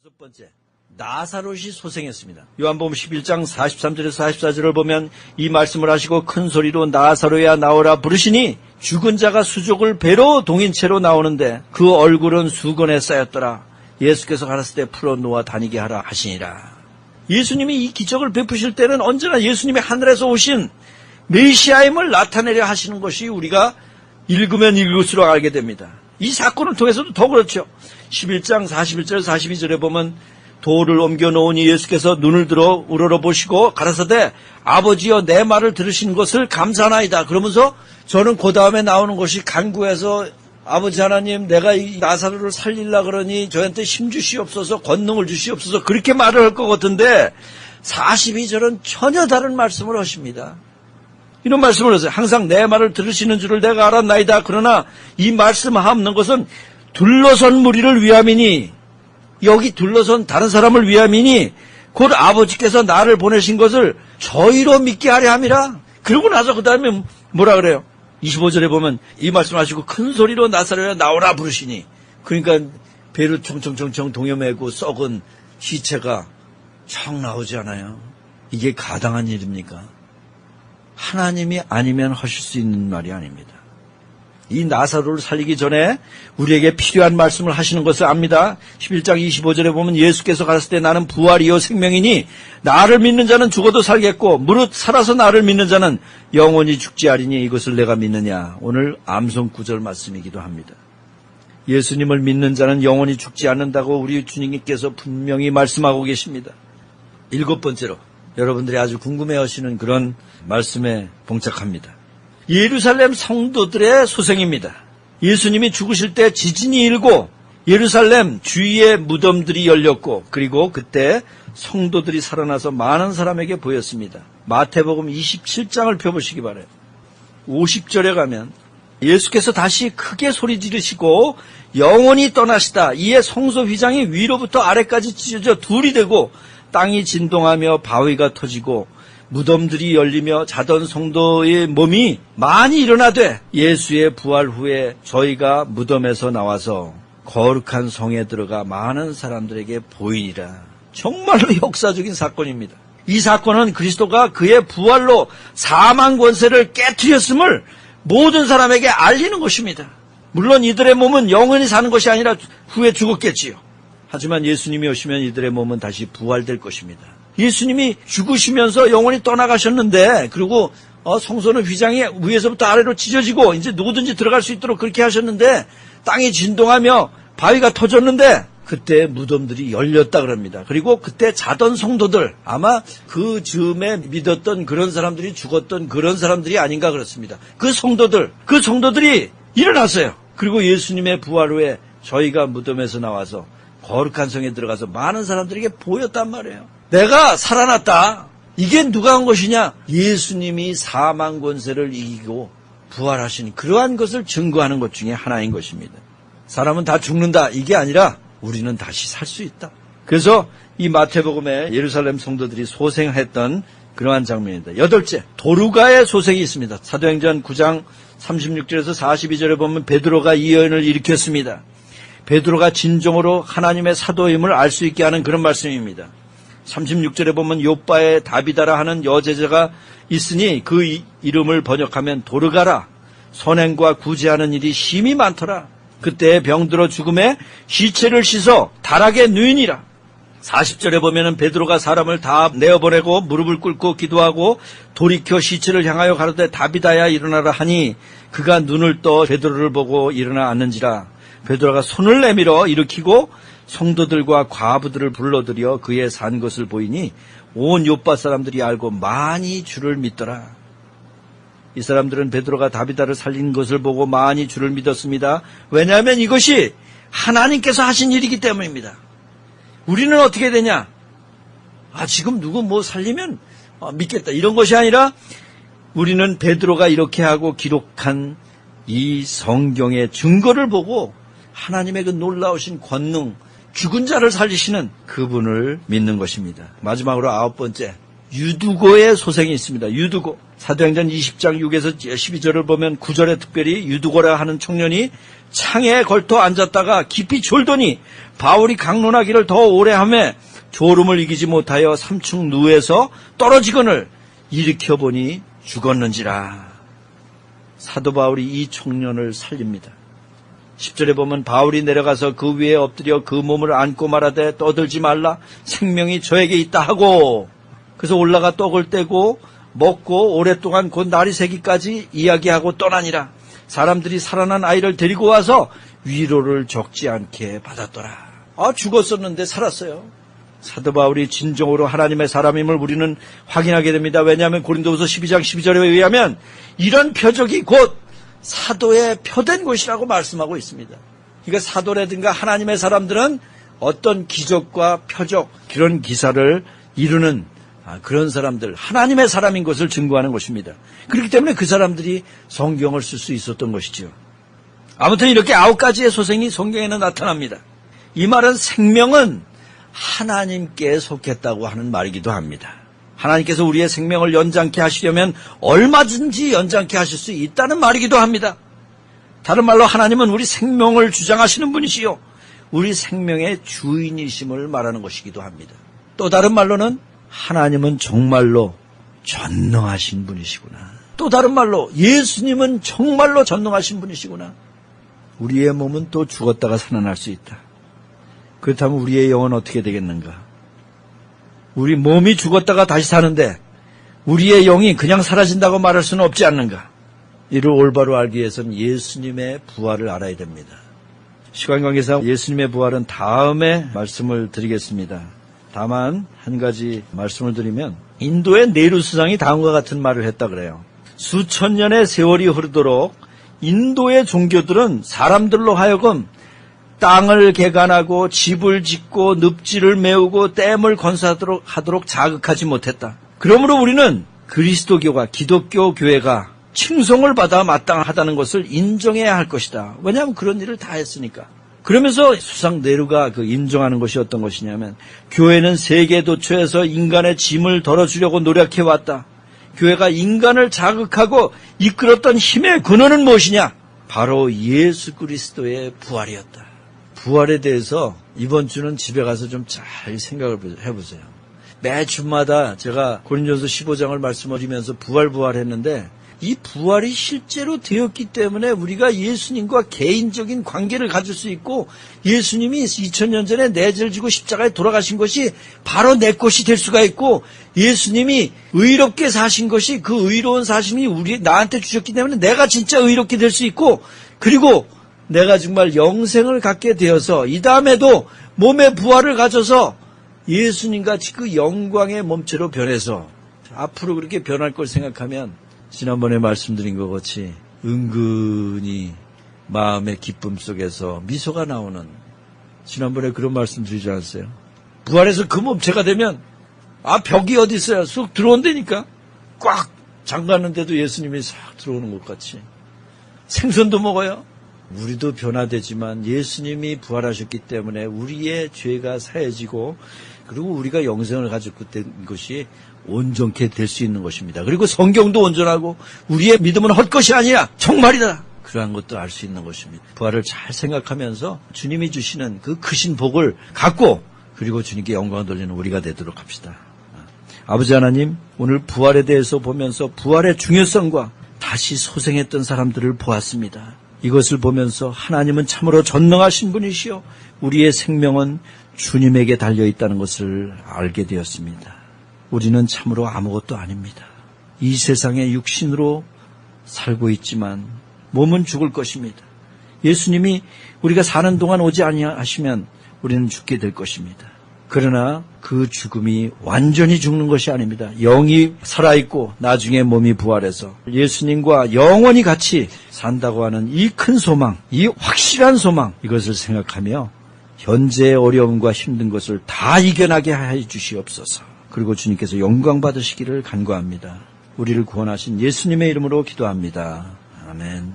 여섯 번째, 나사롯이 소생했습니다. 요한복음 11장 43절에서 44절을 보면 이 말씀을 하시고 큰 소리로 나사로야 나오라 부르시니 죽은 자가 수족을 배로 동인 채로 나오는데 그 얼굴은 수건에 쌓였더라. 예수께서 가라사대 때 풀어놓아 다니게 하라 하시니라. 예수님이 이 기적을 베푸실 때는 언제나 예수님이 하늘에서 오신 메시아임을 나타내려 하시는 것이 우리가 읽으면 읽을수록 알게 됩니다. 이 사건을 통해서도 더 그렇죠. 11장 41절 42절에 보면 돌을 옮겨 놓으니 예수께서 눈을 들어 우러러보시고 가라사대 아버지여 내 말을 들으신 것을 감사하나이다. 그러면서 저는 그 다음에 나오는 것이 간구해서 아버지 하나님 내가 이 나사로를 살리려 그러니 저한테 힘 주시옵소서 권능을 주시옵소서 그렇게 말을 할 것 같은데 42절은 전혀 다른 말씀을 하십니다. 이런 말씀을 하세요. 항상 내 말을 들으시는 줄을 내가 알았나이다. 그러나 이 말씀하는 것은 둘러선 무리를 위함이니 여기 둘러선 다른 사람을 위함이니 곧 아버지께서 나를 보내신 것을 저희로 믿게 하려 함이라. 그러고 나서 그 다음에 뭐라 그래요? 25절에 보면 이 말씀하시고 큰 소리로 나사로야 나오라 부르시니 그러니까 배로 청청청청 동여매고 썩은 시체가 청 나오지 않아요. 이게 가당한 일입니까? 하나님이 아니면 하실 수 있는 말이 아닙니다. 이 나사로를 살리기 전에 우리에게 필요한 말씀을 하시는 것을 압니다. 11장 25절에 보면 예수께서 가셨을 때 나는 부활이요 생명이니 나를 믿는 자는 죽어도 살겠고 무릇 살아서 나를 믿는 자는 영원히 죽지 아니니 이것을 내가 믿느냐. 오늘 암송 구절 말씀이기도 합니다. 예수님을 믿는 자는 영원히 죽지 않는다고 우리 주님께서 분명히 말씀하고 계십니다. 일곱 번째로 여러분들이 아주 궁금해하시는 그런 말씀에 봉착합니다. 예루살렘 성도들의 소생입니다. 예수님이 죽으실 때 지진이 일고 예루살렘 주위에 무덤들이 열렸고 그리고 그때 성도들이 살아나서 많은 사람에게 보였습니다. 마태복음 27장을 펴보시기 바라요. 50절에 가면 예수께서 다시 크게 소리 지르시고 영원히 떠나시다. 이에 성소 휘장이 위로부터 아래까지 찢어져 둘이 되고 땅이 진동하며 바위가 터지고 무덤들이 열리며 자던 성도의 몸이 많이 일어나되 예수의 부활 후에 저희가 무덤에서 나와서 거룩한 성에 들어가 많은 사람들에게 보이니라. 정말로 역사적인 사건입니다. 이 사건은 그리스도가 그의 부활로 사망 권세를 깨트렸음을 모든 사람에게 알리는 것입니다. 물론 이들의 몸은 영원히 사는 것이 아니라 후에 죽었겠지요. 하지만 예수님이 오시면 이들의 몸은 다시 부활될 것입니다. 예수님이 죽으시면서 영원히 떠나가셨는데 그리고 성소는 휘장이 위에서부터 아래로 찢어지고 이제 누구든지 들어갈 수 있도록 그렇게 하셨는데 땅이 진동하며 바위가 터졌는데 그때 무덤들이 열렸다 그럽니다. 그리고 그때 자던 성도들 아마 그 즈음에 믿었던 그런 사람들이 죽었던 그런 사람들이 아닌가 그렇습니다. 그 성도들이 일어났어요. 그리고 예수님의 부활 후에 저희가 무덤에서 나와서 거룩한 성에 들어가서 많은 사람들에게 보였단 말이에요. 내가 살아났다. 이게 누가 한 것이냐? 예수님이 사망 권세를 이기고 부활하신 그러한 것을 증거하는 것 중에 하나인 것입니다. 사람은 다 죽는다. 이게 아니라 우리는 다시 살 수 있다. 그래서 이 마태복음에 예루살렘 성도들이 소생했던 그러한 장면입니다. 여덟째, 도르가의 소생이 있습니다. 사도행전 9장 36절에서 42절에 보면 베드로가 이 여인을 일으켰습니다. 베드로가 진정으로 하나님의 사도임을 알 수 있게 하는 그런 말씀입니다. 36절에 보면 요빠에 다비다라 하는 여제자가 있으니 그 이름을 번역하면 도르가라. 선행과 구제하는 일이 심히 많더라. 그때 병들어 죽음에 시체를 씻어 다락에 누이니라. 40절에 보면 베드로가 사람을 다 내어보내고 무릎을 꿇고 기도하고 돌이켜 시체를 향하여 가로되 다비다야 일어나라 하니 그가 눈을 떠 베드로를 보고 일어나 앉는지라. 베드로가 손을 내밀어 일으키고 성도들과 과부들을 불러들여 그의 산 것을 보이니 온 요빠 사람들이 알고 많이 주를 믿더라. 이 사람들은 베드로가 다비다를 살린 것을 보고 많이 주를 믿었습니다. 왜냐하면 이것이 하나님께서 하신 일이기 때문입니다. 우리는 어떻게 되냐? 지금 누구 뭐 살리면 믿겠다. 이런 것이 아니라 우리는 베드로가 이렇게 하고 기록한 이 성경의 증거를 보고 하나님의 그 놀라우신 권능, 죽은 자를 살리시는 그분을 믿는 것입니다. 마지막으로 아홉 번째, 유두고의 소생이 있습니다. 유두고. 사도행전 20장 6에서 12절을 보면 9절에 특별히 유두고라 하는 청년이 창에 걸터 앉았다가 깊이 졸더니 바울이 강론하기를 더 오래 하며 졸음을 이기지 못하여 삼층 누에서 떨어지거늘 일으켜보니 죽었는지라. 사도 바울이 이 청년을 살립니다. 10절에 보면 바울이 내려가서 그 위에 엎드려 그 몸을 안고 말하되 떠들지 말라, 생명이 저에게 있다 하고, 그래서 올라가 떡을 떼고 먹고 오랫동안 곧 날이 새기까지 이야기하고 떠나니라. 사람들이 살아난 아이를 데리고 와서 위로를 적지 않게 받았더라. 죽었었는데 살았어요. 사도 바울이 진정으로 하나님의 사람임을 우리는 확인하게 됩니다. 왜냐하면 고린도후서 12장 12절에 의하면 이런 표적이 곧 사도의 표된 것이라고 말씀하고 있습니다. 그러니까 사도라든가 하나님의 사람들은 어떤 기적과 표적, 그런 기사를 이루는 그런 사람들, 하나님의 사람인 것을 증거하는 것입니다. 그렇기 때문에 그 사람들이 성경을 쓸 수 있었던 것이죠. 아무튼 이렇게 9가지의 소생이 성경에는 나타납니다. 이 말은 생명은 하나님께 속했다고 하는 말이기도 합니다. 하나님께서 우리의 생명을 연장케 하시려면 얼마든지 연장케 하실 수 있다는 말이기도 합니다. 다른 말로 하나님은 우리 생명을 주장하시는 분이시요, 우리 생명의 주인이심을 말하는 것이기도 합니다. 또 다른 말로는 하나님은 정말로 전능하신 분이시구나. 또 다른 말로 예수님은 정말로 전능하신 분이시구나. 우리의 몸은 또 죽었다가 살아날 수 있다. 그렇다면 우리의 영은 어떻게 되겠는가? 우리 몸이 죽었다가 다시 사는데 우리의 영이 그냥 사라진다고 말할 수는 없지 않는가? 이를 올바로 알기 위해서는 예수님의 부활을 알아야 됩니다. 시간 관계상 예수님의 부활은 다음에 말씀을 드리겠습니다. 다만 한 가지 말씀을 드리면, 인도의 네루 수상이 다음과 같은 말을 했다 그래요. 수천 년의 세월이 흐르도록 인도의 종교들은 사람들로 하여금 땅을 개간하고 집을 짓고 늪지를 메우고 댐을 건설하도록 자극하지 못했다. 그러므로 우리는 그리스도교가, 기독교 교회가 칭송을 받아 마땅하다는 것을 인정해야 할 것이다. 왜냐하면 그런 일을 다 했으니까. 그러면서 수상 네루가 인정하는 것이 어떤 것이냐면, 교회는 세계 도처에서 인간의 짐을 덜어주려고 노력해왔다. 교회가 인간을 자극하고 이끌었던 힘의 근원은 무엇이냐? 바로 예수 그리스도의 부활이었다. 부활에 대해서 이번 주는 집에 가서 좀 잘 생각을 해보세요. 매 주마다 제가 고린도전서 15장을 말씀드리면서 부활했는데, 이 부활이 실제로 되었기 때문에 우리가 예수님과 개인적인 관계를 가질 수 있고, 예수님이 2000년 전에 내 죄를 지고 십자가에 돌아가신 것이 바로 내 것이 될 수가 있고, 예수님이 의롭게 사신 것이, 그 의로운 사심이 나한테 주셨기 때문에 내가 진짜 의롭게 될 수 있고, 그리고 내가 정말 영생을 갖게 되어서 이 다음에도 몸의 부활을 가져서 예수님같이 그 영광의 몸체로 변해서 앞으로 그렇게 변할 걸 생각하면, 지난번에 말씀드린 것 같이 은근히 마음의 기쁨 속에서 미소가 나오는, 지난번에 그런 말씀 드리지 않았어요? 부활해서 그 몸체가 되면 벽이 어디 있어요? 쑥 들어온다니까. 꽉 잠갔는데도 예수님이 싹 들어오는 것 같이 생선도 먹어요. 우리도 변화되지만 예수님이 부활하셨기 때문에 우리의 죄가 사해지고, 그리고 우리가 영생을 가지고 된 것이 온전케 될 수 있는 것입니다. 그리고 성경도 온전하고 우리의 믿음은 헛것이 아니라 정말이다, 그러한 것도 알 수 있는 것입니다. 부활을 잘 생각하면서 주님이 주시는 그 크신 복을 갖고, 그리고 주님께 영광을 돌리는 우리가 되도록 합시다. 아버지 하나님, 오늘 부활에 대해서 보면서 부활의 중요성과 다시 소생했던 사람들을 보았습니다. 이것을 보면서 하나님은 참으로 전능하신 분이시요, 우리의 생명은 주님에게 달려있다는 것을 알게 되었습니다. 우리는 참으로 아무것도 아닙니다. 이 세상에 육신으로 살고 있지만 몸은 죽을 것입니다. 예수님이 우리가 사는 동안 오지 아니하시면 우리는 죽게 될 것입니다. 그러나 그 죽음이 완전히 죽는 것이 아닙니다. 영이 살아있고 나중에 몸이 부활해서 예수님과 영원히 같이 산다고 하는 이 큰 소망, 이 확실한 소망, 이것을 생각하며 현재의 어려움과 힘든 것을 다 이겨나게 해 주시옵소서. 그리고 주님께서 영광 받으시기를 간구합니다. 우리를 구원하신 예수님의 이름으로 기도합니다. 아멘.